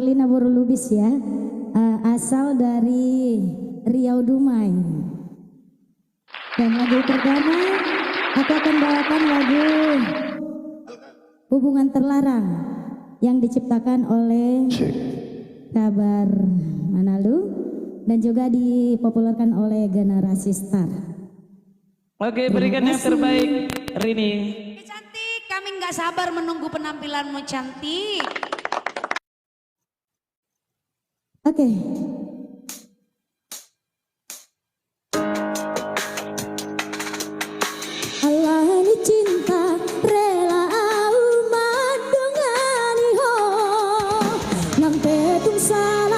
Marlina Borulubis ya, asal dari Riau Dumai. Dan lagu pertama aku akan bawakan lagu Hubungan Terlarang yang diciptakan oleh Kabar Manalu dan juga dipopulerkan oleh Generasi Star. Oke, berikan yang terbaik, Rini. Cantik, kami nggak sabar menunggu penampilanmu cantik. Oke. Allah ni cinta rela au madungani ho nang petung salah